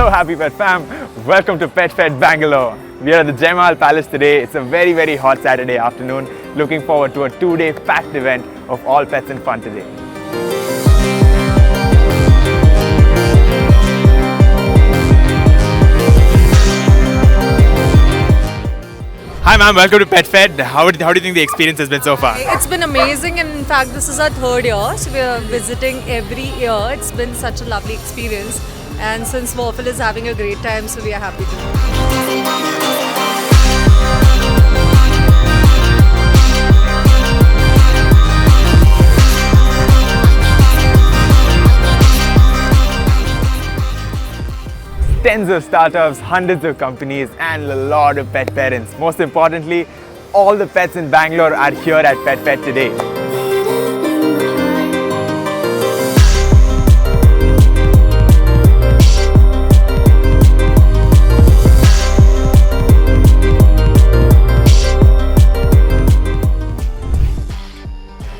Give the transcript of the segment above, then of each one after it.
Hello Happy Pet fam, welcome to Pet Fed Bangalore. We are at the Jai Mahal Palace today. It's a very hot Saturday afternoon. Looking forward to a 2-day packed event of all pets and fun today. Hi ma'am, welcome to Pet Fed. How do you think the experience has been so far? It's been amazing, and in fact this is our third year, so we are visiting every year. It's been such a lovely experience, and since Waffle is having a great time, so we are happy to. Tens of startups, hundreds of companies, and a lot of pet parents. Most importantly, all the pets in Bangalore are here at Pet Fed today.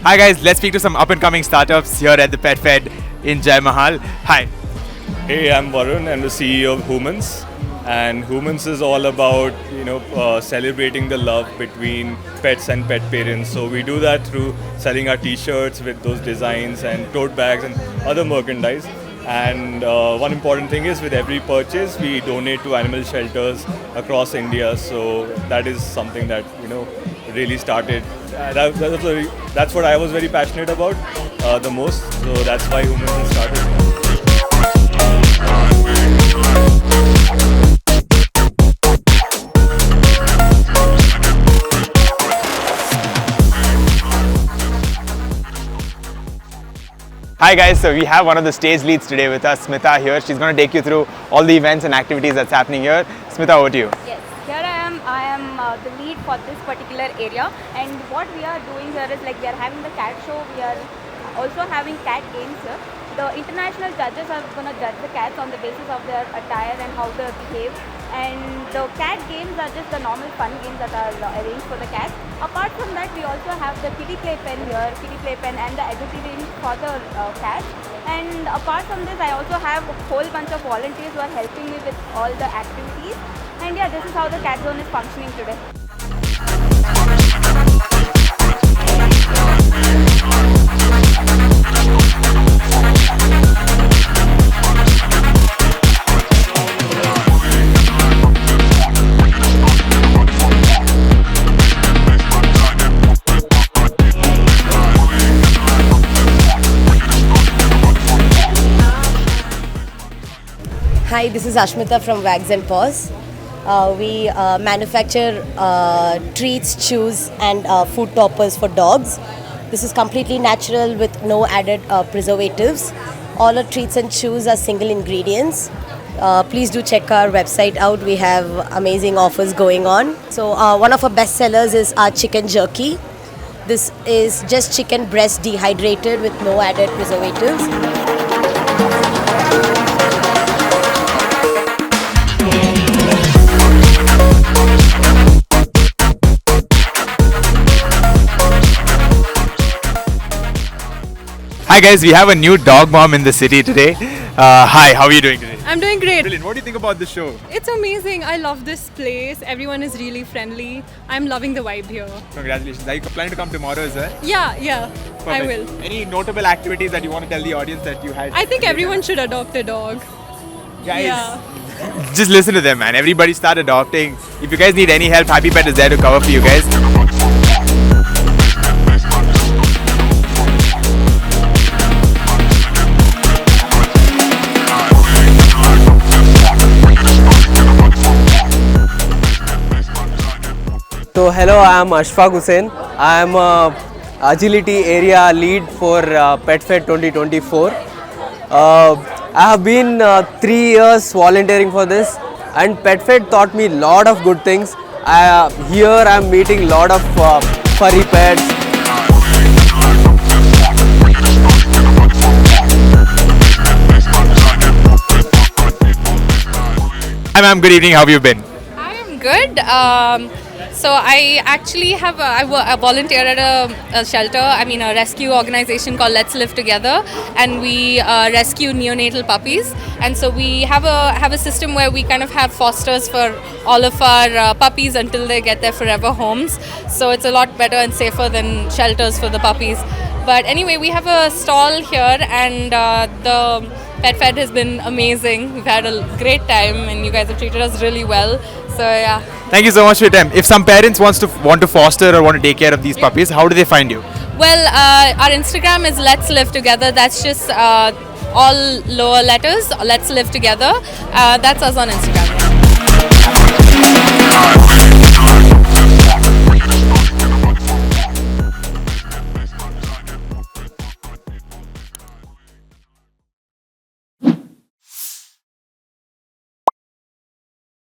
Hi guys, let's speak to some up-and-coming startups here at the Pet Fed in Jai Mahal. Hi. Hey, I'm Varun. I'm the CEO of Humans, and Humans is all about celebrating the love between pets and pet parents. So we do that through selling our T-shirts with those designs and tote bags and other merchandise. And one important thing is, with every purchase, we donate to animal shelters across India. So that is something that really started. That's what I was very passionate about the most. So that's why Humans has started. Hi guys, so we have one of the stage leads today with us, Smita here. She's going to take you through all the events and activities that's happening here. Smita, over to you. Yes, here I am the lead for this particular area, and what we are doing here is we are having the cat show. We are also having cat games here. The international judges are going to judge the cats on the basis of their attire and how they behave. And the cat games are just the normal fun games that are arranged for the cats. Apart from that, we also have the kiddie playpen here, and the agility for the cats. And apart from this, I also have a whole bunch of volunteers who are helping me with all the activities. And yeah, this is how the cat zone is functioning today. Hi, this is Ashmita from Wags and Paws. We manufacture treats, chews and food toppers for dogs. This is completely natural with no added preservatives. All our treats and chews are single ingredients. Please do check our website out. We have amazing offers going on. So one of our best sellers is our chicken jerky. This is just chicken breast dehydrated with no added preservatives. Hi guys, we have a new dog mom in the city today. Hi, how are you doing today? I'm doing great. Brilliant. What do you think about the show? It's amazing. I love this place. Everyone is really friendly. I'm loving the vibe here. Congratulations. Are you planning to come tomorrow as well? Yeah, I Perfect. will. Any notable activities that you want to tell the audience that you had? I think everyone should adopt a dog. Guys, Yeah. just listen to them, man. Everybody start adopting. If you guys need any help, Happy Pet is there to cover for you guys. So hello, I am Ashfaq Hussain. I am Agility Area Lead for Pet Fed 2024. I have been 3 years volunteering for this, and Pet Fed taught me a lot of good things. Here I am meeting a lot of furry pets. Hi ma'am, good evening. How have you been? I am good. So I actually have I volunteer at a shelter. I mean a rescue organization called Let's Live Together, and we rescue neonatal puppies. And so we have a system where we kind of have fosters for all of our puppies until they get their forever homes. So it's a lot better and safer than shelters for the puppies. But anyway, we have a stall here, and the Pet Fed has been amazing. We've had a great time, and you guys have treated us really well. So yeah. Thank you so much for your time. If some parents want to foster or want to take care of these puppies, how do they find you? Well, our Instagram is Let's Live Together. That's just all lower letters. Let's Live Together. That's us on Instagram.